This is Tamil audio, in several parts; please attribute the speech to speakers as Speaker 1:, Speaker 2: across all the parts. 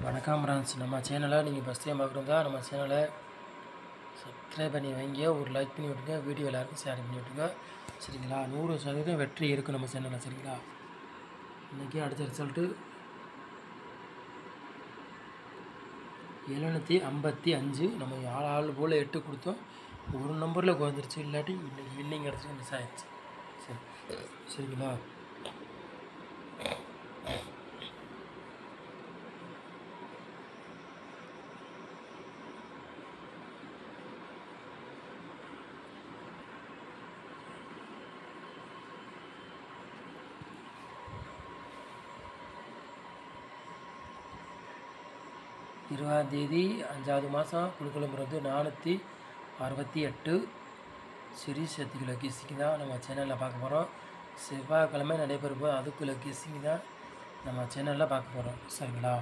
Speaker 1: வணக்கம் ஃப்ரெண்ட்ஸ். நம்ம சேனலை நீங்கள் ஃபஸ்ட் டைம் பார்க்குறதா நம்ம சேனலை சப்ஸ்கிரைப் பண்ணி வைங்க, ஒரு லைக் பண்ணி விட்டுங்க, வீடியோ எல்லாருக்கும் ஷேர் பண்ணி விட்டுங்க. சரிங்களா? 100% வெற்றி இருக்குது நம்ம சேனலில். சரிங்களா? இன்றைக்கி அடுத்த ரிசல்ட்டு 755. நம்ம ஆள் போல் 8 கொடுத்தோம், ஒரு நம்பரில் குறைஞ்சிருச்சு. இல்லாட்டி இன்றைக்கி வின்னிங் கிடச்சி மிஸ் ஆகிடுச்சு. சரிங்களா? தேதி 5வது மாதம் குழுக்களம்புறது 468 சீரிஸ் 8 கிலோ கிஸ்ஸிங் தான் நம்ம சேனலில் பார்க்க போகிறோம். செவ்வாய்க்கிழமை நடைபெறும் அதுக்குள்ள கிஸ்ஸிங் தான் நம்ம சேனலில் பார்க்க போகிறோம். சரிங்களா?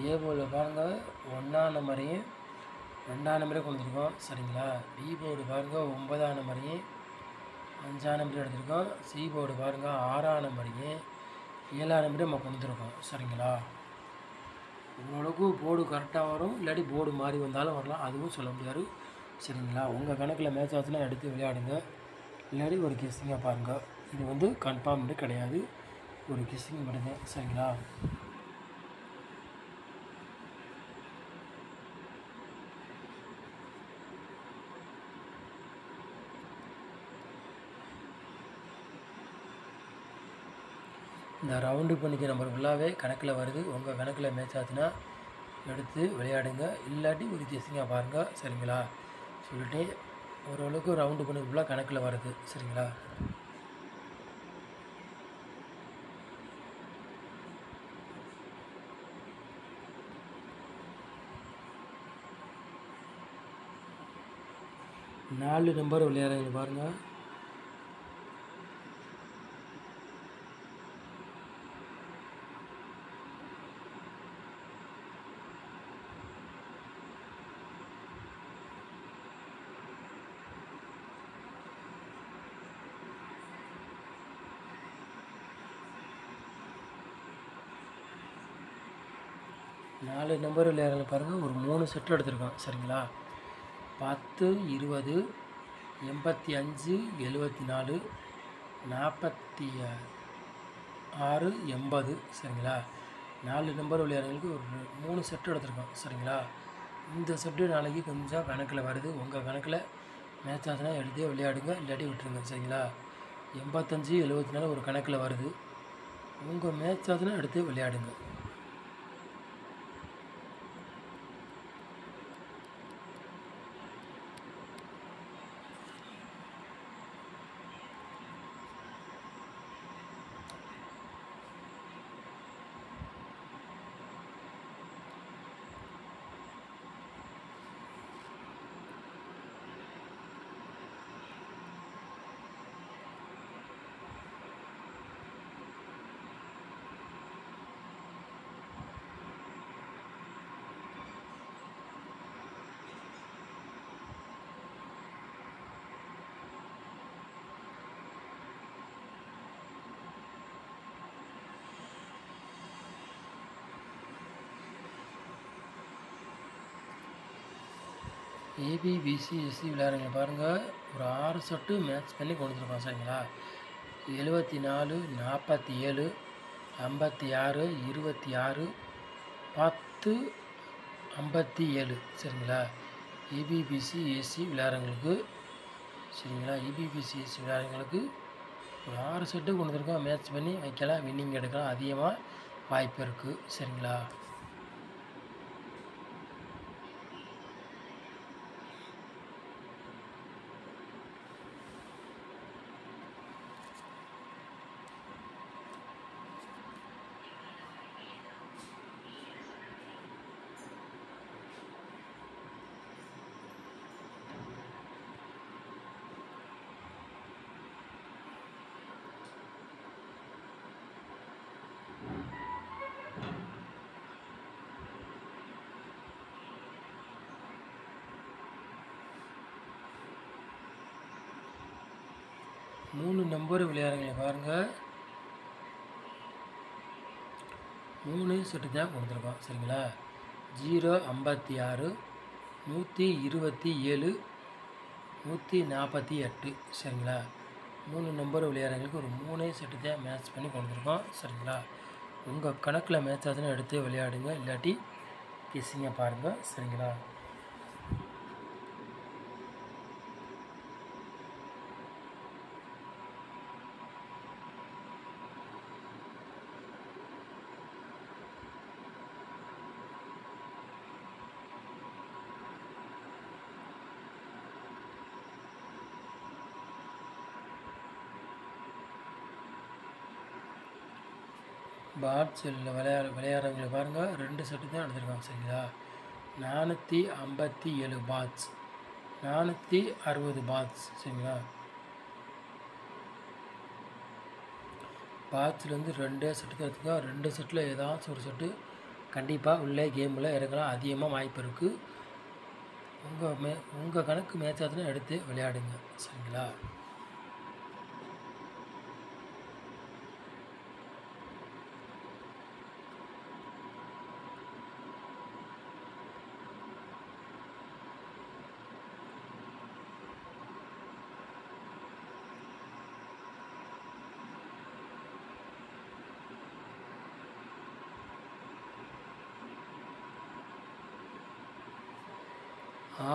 Speaker 1: ஏ போர்டில் பாருங்கள், 1ஆம் நம்பரையும் 2ஆம் நம்பரையும் கொடுத்துருக்கோம். சரிங்களா? பி போர்டு பாருங்கள், 9ஆம் நம்பரையும் 5ஆம் நம்பரையும் எடுத்துருக்கோம். சி போர்டு பாருங்கள், 6ஆம் நம்பரையும் 7ஆம் நம்பரையும் நம்ம கொடுத்துருக்கோம். சரிங்களா? ஓரளவுக்கு போர்டு கரெக்டாக வரும், இல்லாட்டி போர்டு மாறி வந்தாலும் வரலாம், அதுவும் சொல்ல முடியாது. சரிங்களா? உங்கள் கணக்கில் மேட்ச் ஆச்சுன்னா எடுத்து விளையாடுங்க, இல்லாட்டி ஒரு கிஸ்ஸிங்காக பாருங்கள். இது கன்ஃபார்ம் கிடையாது, ஒரு கிஸ்ஸிங் மட்டும்தான். சரிங்களா? இந்த ரவுண்டு பண்ணிக்க நம்பர் ஃபுல்லாகவே கணக்கில் வருது. உங்கள் கணக்கில் மேட்ச் ஆச்சுன்னா எடுத்து விளையாடுங்க, இல்லாட்டி ஒரு கெஸ்ஸிங்காக பாருங்கள். சரிங்களா? சொல்லிட்டு ஓரளவுக்கு ரவுண்டு பண்ணி ஃபுல்லாக கணக்கில் வருது. சரிங்களா? நாலு நம்பர் விளையாடுங்க பாருங்கள். நாலு நம்பர் விளையாடுறது பாருங்கள், ஒரு 3 செட்டு எடுத்துருக்கோம். சரிங்களா? 10, 20, 85, 74, 46, 80. சரிங்களா? 4 நம்பர் விளையாடுறதுக்கு ஒரு 3 செட்டு எடுத்துருக்கோம். சரிங்களா? இந்த செட்டு நாளைக்கு கொஞ்சம் கணக்கில் வருது. உங்கள் கணக்கில் மேட்ச் ஆச்சுன்னா எடுத்து விளையாடுங்க, இல்லாட்டி விட்டுருங்க. சரிங்களா? 85, 74 ஒரு கணக்கில் வருது. உங்கள் மேட்ச் ஆச்சுன்னா எடுத்து விளையாடுங்க. ஏபிபிசி எஸ்சி விளையாடுங்க பாருங்கள், ஒரு 6 செட்டு மேட்ச் பண்ணி கொடுத்துருக்கோம். சரிங்களா? 74, 47, 56, 26, 10, 57. சரிங்களா? ஏபிபிசி எஸ்சி விளையாடுறவங்களுக்கு, சரிங்களா, ஏபிபிசி எஸ்சி விளையாடுறவங்களுக்கு ஒரு 6 செட்டு கொடுத்துருக்கோம். மேட்ச் பண்ணி வைக்கலாம், வின்னிங் எடுக்கலாம், அதிகமாக வாய்ப்பு இருக்குது. சரிங்களா? 3 நம்பர் விளையாடுறீங்க பாருங்கள், 3 செட்டு தான் கொடுத்துருக்கோம் சரிங்களா. 056 127 148 சரிங்களா. 3 நம்பர் விளையாடுறவங்களுக்கு ஒரு 3 செட்டு தான் மேட்ச் பண்ணி கொடுத்துருக்கோம் சரிங்களா. உங்கள் கணக்கில் மேட்ச் ஆச்சுன்னா எடுத்து விளையாடுங்க, இல்லாட்டி கெஸ்ஸிங்க பாருங்கள் சரிங்களா. பாட்ஸில் விளையாடுறவங்களை பாருங்கள், 2 செட்டு தான் எடுத்துருக்காங்க சரிங்களா. 457 பாட்ஸ், 460 பாட்ஸ் சரிங்களா. பாட்ஸ்லேருந்து 2 செட்டு தான் எடுத்துருக்கோம். 2 செட்டில் ஏதாச்சும் ஒரு செட்டு கண்டிப்பாக உள்ளே கேமில் இறங்கலாம், அதிகமாக வாய்ப்பு இருக்குது. உங்கள் கணக்கு மேட்ச் ஆச்சுன்னா எடுத்து விளையாடுங்க சரிங்களா.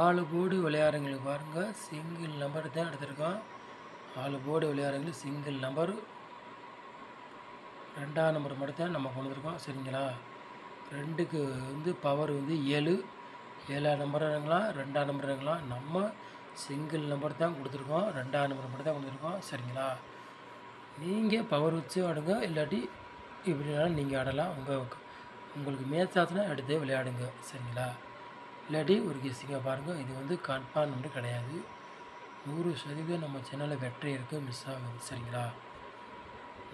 Speaker 1: ஆளு போர்டு விளையாடுறவங்களுக்கு பாருங்கள், சிங்கிள் நம்பர் தான் எடுத்திருக்கோம். ஆளு போர்டு விளையாடுறவங்களுக்கு சிங்கிள் நம்பர், 2ஆம் நம்பர் மட்டும் தான் நம்ம கொண்டு வந்துருக்கோம் சரிங்களா. 2க்கு வந்து பவர் வந்து 7, 7ஆம் நம்பர் இறங்கலாம், 2ஆம் நம்பர் இறங்கலாம். நம்ம சிங்கிள் நம்பர் தான் கொடுத்துருக்கோம், 2ஆம் நம்பர் மட்டும் தான் கொடுத்துருக்கோம் சரிங்களா. நீங்கள் பவர் வச்சு ஆடுங்க, இல்லாட்டி இப்படினாலும் நீங்கள் ஆடலாம். உங்களுக்கு மேட்ச் ஆச்சுன்னா எடுத்து விளையாடுங்க சரிங்களா. இல்லாட்டி ஒரு கெஸ்ஸிங்காக பாருங்கள். இது வந்து கன்ஃபார்ம் நம்பர் கிடையாது, 100% நம்ம சேனலில் வெற்றி இருக்குது, மிஸ் ஆகுது சரிங்களா.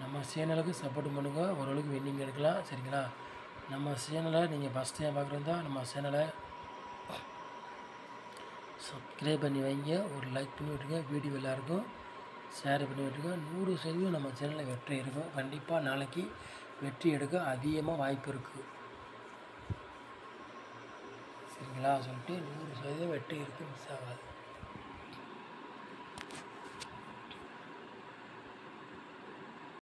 Speaker 1: நம்ம சேனலுக்கு சப்போர்ட் பண்ணுங்கள், ஓரளவுக்கு வின்னிங் எடுக்கலாம் சரிங்களா. நம்ம சேனலை நீங்கள் ஃபஸ்ட் டைம் பார்க்குறதா நம்ம சேனலை சப்ஸ்கிரைப் பண்ணி வைங்க, ஒரு லைக் பண்ணி விட்டுருங்க, வீடியோ எல்லாருக்கும் ஷேர் பண்ணி விட்டுருங்க. 100% நம்ம சேனலில் வெற்றி இருக்கும், கண்டிப்பாக நாளைக்கு வெற்றி எடுக்க அதிகமாக வாய்ப்பு இருக்குது சரிங்களா. சொல்லிட்டு 100% வெற்றி இருக்குது, மிஸ் ஆகாது.